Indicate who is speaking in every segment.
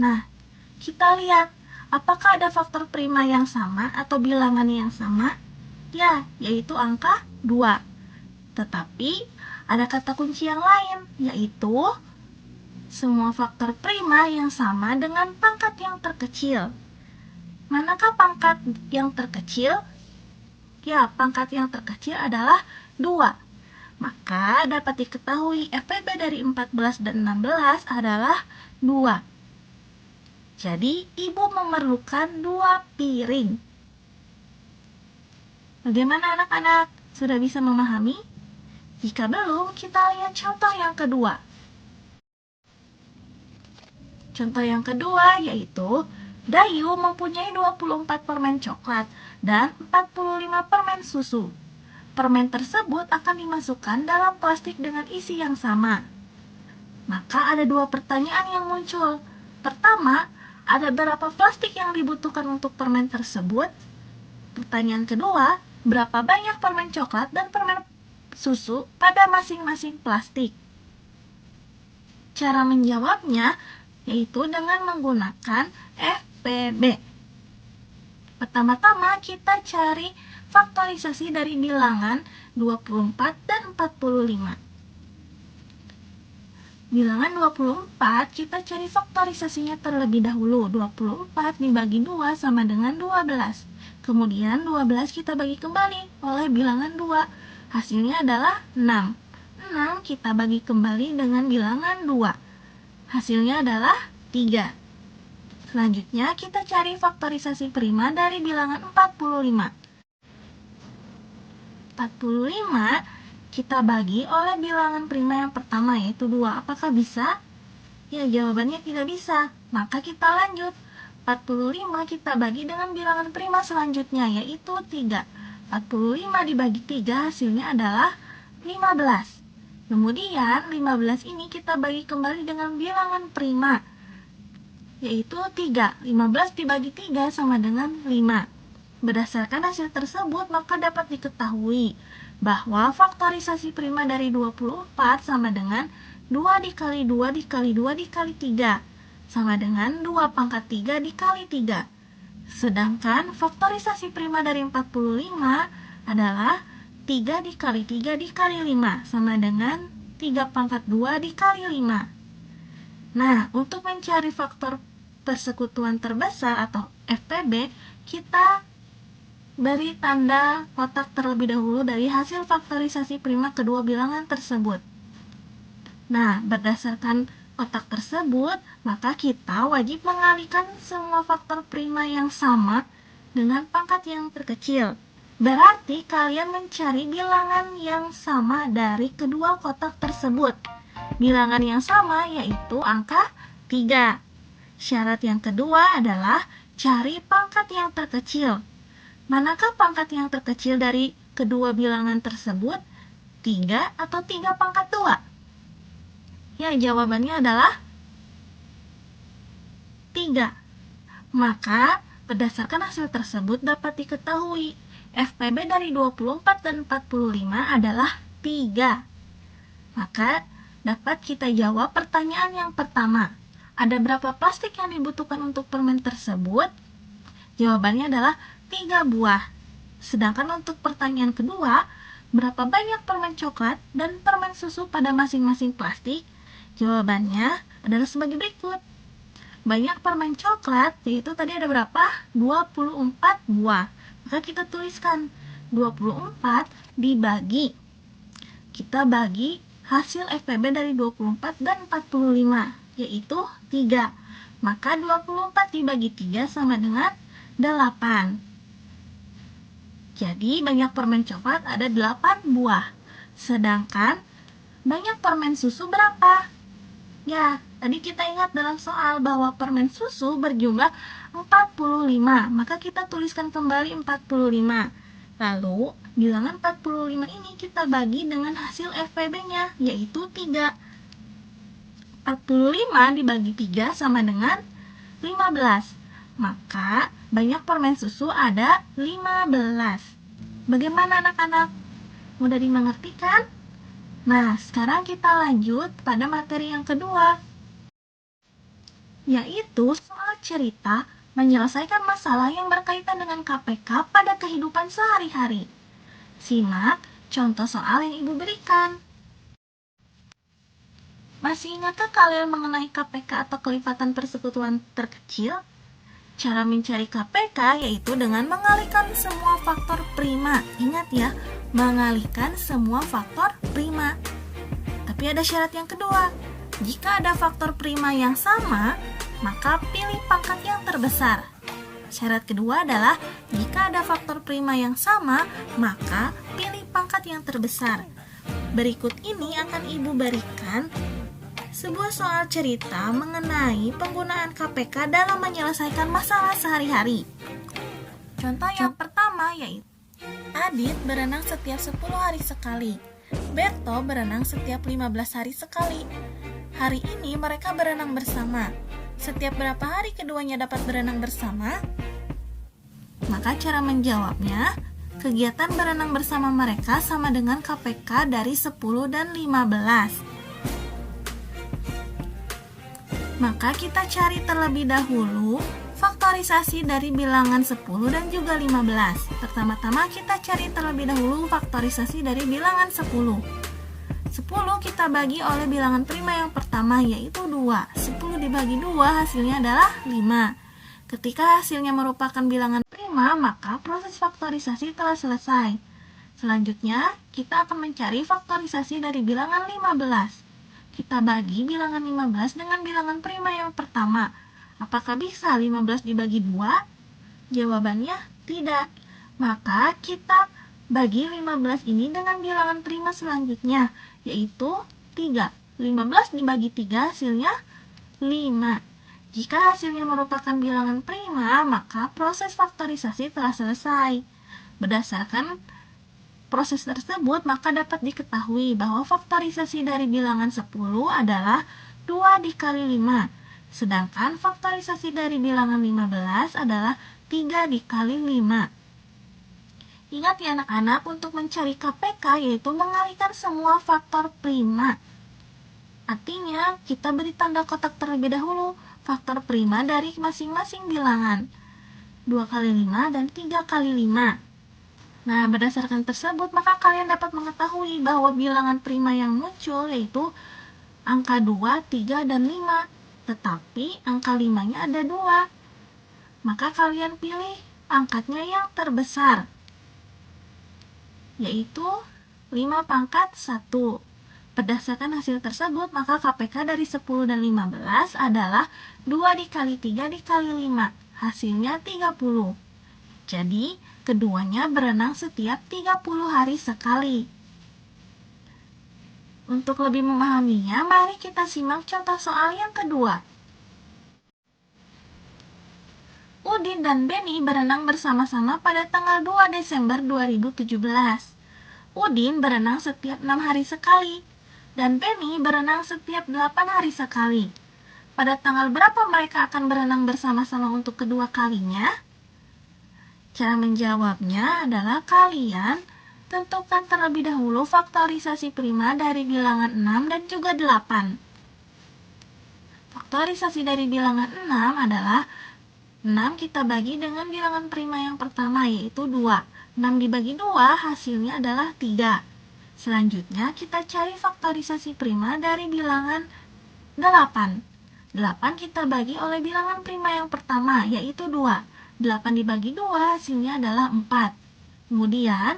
Speaker 1: Nah, kita lihat apakah ada faktor prima yang sama atau bilangan yang sama? Ya, yaitu angka 2. Tetapi ada kata kunci yang lain, yaitu semua faktor prima yang sama dengan pangkat yang terkecil. Manakah pangkat yang terkecil? Ya, pangkat yang terkecil adalah 2. Maka dapat diketahui FPB dari 14 dan 16 adalah 2. Jadi, ibu memerlukan 2 piring. Bagaimana anak-anak? Sudah bisa memahami? Jika belum, kita lihat contoh yang kedua. Contoh yang kedua yaitu Dayu mempunyai 24 permen coklat dan 45 permen susu. Permen tersebut akan dimasukkan dalam plastik dengan isi yang sama. Maka ada 2 pertanyaan yang muncul. Pertama, ada berapa plastik yang dibutuhkan untuk permen tersebut? Pertanyaan kedua, berapa banyak permen coklat dan permen susu pada masing-masing plastik? Cara menjawabnya yaitu dengan menggunakan FPB. Pertama-tama kita cari faktorisasi dari bilangan 24 dan 45. Bilangan 24 kita cari faktorisasinya terlebih dahulu. 24 dibagi 2 sama dengan 12. Kemudian 12 kita bagi kembali oleh bilangan 2. Hasilnya adalah 6. 6 kita bagi kembali dengan bilangan 2. Hasilnya adalah 3. Selanjutnya kita cari faktorisasi prima dari bilangan 45. 45 kita bagi oleh bilangan prima yang pertama yaitu 2. Apakah bisa? Ya, jawabannya tidak bisa. Maka kita lanjut. 45 kita bagi dengan bilangan prima selanjutnya yaitu 3. 45 dibagi 3 hasilnya adalah 15. Kemudian 15 ini kita bagi kembali dengan bilangan prima yaitu 3. 15 dibagi 3 sama dengan 5. Berdasarkan hasil tersebut, maka dapat diketahui bahwa faktorisasi prima dari 24 sama dengan 2 dikali 2 dikali 2 dikali 3 sama dengan 2 pangkat 3 dikali 3. Sedangkan faktorisasi prima dari 45 adalah 3 dikali 3 dikali 5 sama dengan 3 pangkat 2 dikali 5. Nah, untuk mencari faktor persekutuan terbesar atau FPB, kita beri tanda kotak terlebih dahulu dari hasil faktorisasi prima kedua bilangan tersebut. Nah, berdasarkan kotak tersebut, maka kita wajib mengalihkan semua faktor prima yang sama dengan pangkat yang terkecil. Berarti kalian mencari bilangan yang sama dari kedua kotak tersebut. Bilangan yang sama yaitu angka 3. Syarat yang kedua adalah cari pangkat yang terkecil. Manakah pangkat yang terkecil dari kedua bilangan tersebut? 3 atau 3 pangkat 2? Ya, jawabannya adalah 3. Maka, berdasarkan hasil tersebut dapat diketahui FPB dari 24 dan 45 adalah 3. Maka, dapat kita jawab pertanyaan yang pertama. Ada berapa plastik yang dibutuhkan untuk permen tersebut? Jawabannya adalah 3 buah. Sedangkan untuk pertanyaan kedua, berapa banyak permen coklat dan permen susu pada masing-masing plastik? Jawabannya adalah sebagai berikut. Banyak permen coklat, yaitu tadi ada berapa? 24 buah. Maka kita tuliskan 24 dibagi. Kita bagi hasil FPB dari 24 dan 45, yaitu 3. Maka 24 dibagi 3 sama dengan 8. Jadi banyak permen coklat ada 8 buah. Sedangkan banyak permen susu berapa? Ya, tadi kita ingat dalam soal bahwa permen susu berjumlah 45. Maka kita tuliskan kembali 45. Lalu bilangan 45 ini kita bagi dengan hasil FPB-nya yaitu 3. 45 dibagi 3 sama dengan 15. Maka banyak permen susu ada 15. Bagaimana anak-anak? Mudah dimengerti kan? Nah, sekarang kita lanjut pada materi yang kedua. yaitu soal cerita menyelesaikan masalah yang berkaitan dengan KPK pada kehidupan sehari-hari. Simak contoh soal yang Ibu berikan. Masih ingatkah kalian mengenai KPK atau kelipatan persekutuan terkecil? Cara mencari KPK yaitu dengan mengalihkan semua faktor prima. Ingat ya, mengalihkan semua faktor prima. Tapi ada syarat yang kedua. Jika ada faktor prima yang sama, maka pilih pangkat yang terbesar. Syarat kedua adalah jika ada faktor prima yang sama, maka pilih pangkat yang terbesar. Berikut ini akan Ibu berikan sebuah soal cerita mengenai penggunaan KPK dalam menyelesaikan masalah sehari-hari. Contoh yang pertama yaitu Adit berenang setiap 10 hari sekali. Berto berenang setiap 15 hari sekali. Hari ini mereka berenang bersama. Setiap berapa hari keduanya dapat berenang bersama? Maka cara menjawabnya, kegiatan berenang bersama mereka sama dengan KPK dari 10 dan 15. Maka kita cari terlebih dahulu faktorisasi dari bilangan 10 dan juga 15. Pertama-tama kita cari terlebih dahulu faktorisasi dari bilangan 10. 10 kita bagi oleh bilangan prima yang pertama yaitu 2. 10 dibagi 2 hasilnya adalah 5. Ketika hasilnya merupakan bilangan prima, maka proses faktorisasi telah selesai. Selanjutnya, kita akan mencari faktorisasi dari bilangan 15. Kita bagi bilangan 15 dengan bilangan prima yang pertama. Apakah bisa 15 dibagi 2? Jawabannya tidak. Maka kita bagi 15 ini dengan bilangan prima selanjutnya, yaitu 3. 15 dibagi 3 hasilnya 5. Jika hasilnya merupakan bilangan prima, maka proses faktorisasi telah selesai. Berdasarkan proses tersebut, maka dapat diketahui bahwa faktorisasi dari bilangan 10 adalah 2 dikali 5. Sedangkan faktorisasi dari bilangan 15 adalah 3 dikali 5. Ingat ya anak-anak, untuk mencari KPK yaitu mengalihkan semua faktor prima. Artinya, kita beri tanda kotak terlebih dahulu faktor prima dari masing-masing bilangan. 2 kali 5 dan 3 kali 5. Nah, berdasarkan tersebut, maka kalian dapat mengetahui bahwa bilangan prima yang muncul yaitu angka 2, 3, dan 5. Tetapi angka 5-nya ada 2. Maka kalian pilih angkatnya yang terbesar, yaitu 5 pangkat 1. Berdasarkan hasil tersebut, maka KPK dari 10 dan 15 adalah 2 dikali 3 dikali 5. Hasilnya 30. Jadi, keduanya berenang setiap 30 hari sekali. Untuk lebih memahaminya, mari kita simak contoh soal yang kedua. Udin dan Benny berenang bersama-sama pada tanggal 2 Desember 2017. Udin berenang setiap 6 hari sekali, dan Benny berenang setiap 8 hari sekali. Pada tanggal berapa mereka akan berenang bersama-sama untuk kedua kalinya? Cara menjawabnya adalah kalian tentukan terlebih dahulu faktorisasi prima dari bilangan 6 dan juga 8. Faktorisasi dari bilangan 6 adalah 6 kita bagi dengan bilangan prima yang pertama yaitu 2. 6 dibagi 2 hasilnya adalah 3. Selanjutnya kita cari faktorisasi prima dari bilangan 8. 8 kita bagi oleh bilangan prima yang pertama yaitu 2. 8 dibagi 2 hasilnya adalah 4. Kemudian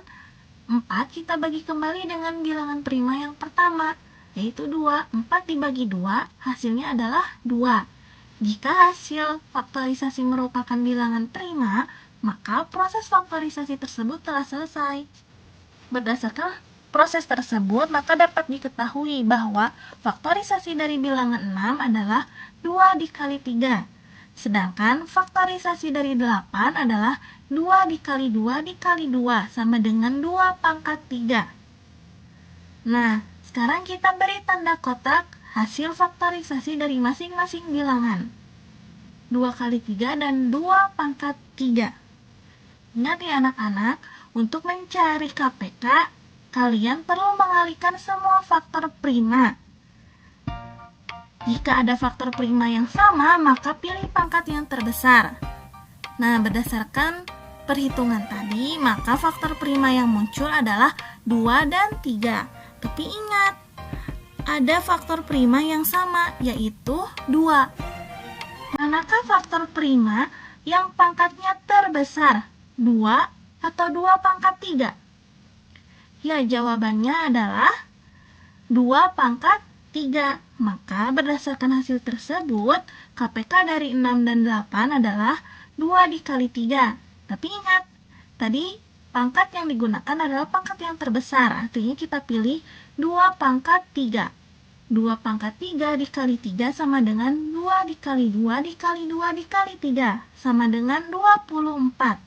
Speaker 1: 4 kita bagi kembali dengan bilangan prima yang pertama yaitu 2. 4 dibagi 2 hasilnya adalah 2. Jika hasil faktorisasi merupakan bilangan prima, maka proses faktorisasi tersebut telah selesai. Berdasarkan proses tersebut, maka dapat diketahui bahwa faktorisasi dari bilangan 6 adalah 2 dikali 3. Sedangkan faktorisasi dari 8 adalah 2 dikali 2 dikali 2 sama dengan 2 pangkat 3. Nah, sekarang kita beri tanda kotak hasil faktorisasi dari masing-masing bilangan. 2 kali 3 dan 2 pangkat 3. Ingat ya anak-anak, untuk mencari KPK, kalian perlu mengalihkan semua faktor prima. Jika ada faktor prima yang sama, maka pilih pangkat yang terbesar. Nah, berdasarkan perhitungan tadi, maka faktor prima yang muncul adalah 2 dan 3. Tapi ingat, ada faktor prima yang sama, yaitu 2. Manakah faktor prima yang pangkatnya terbesar? 2 atau 2 pangkat 3? Ya, jawabannya adalah 2 pangkat 3. Maka berdasarkan hasil tersebut, KPK dari 6 dan 8 adalah 2 dikali 3. Tapi ingat, tadi pangkat yang digunakan adalah pangkat yang terbesar. Artinya kita pilih 2 pangkat 3. 2 pangkat 3 dikali 3 sama dengan 2 dikali 2 dikali 2 dikali 3. Sama dengan 24.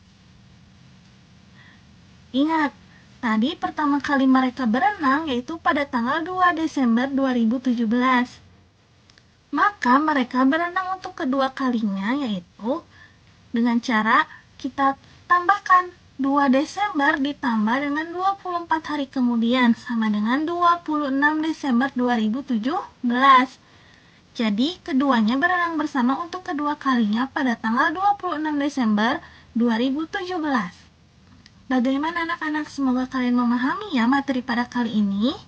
Speaker 1: Ingat, tadi pertama kali mereka berenang yaitu pada tanggal 2 Desember 2017. Maka mereka berenang untuk kedua kalinya yaitu dengan cara kita tambahkan 2 Desember ditambah dengan 24 hari kemudian sama dengan 26 Desember 2017. Jadi keduanya berenang bersama untuk kedua kalinya pada tanggal 26 Desember 2017. Bagaimana anak-anak? Semoga kalian memahami ya materi pada kali ini.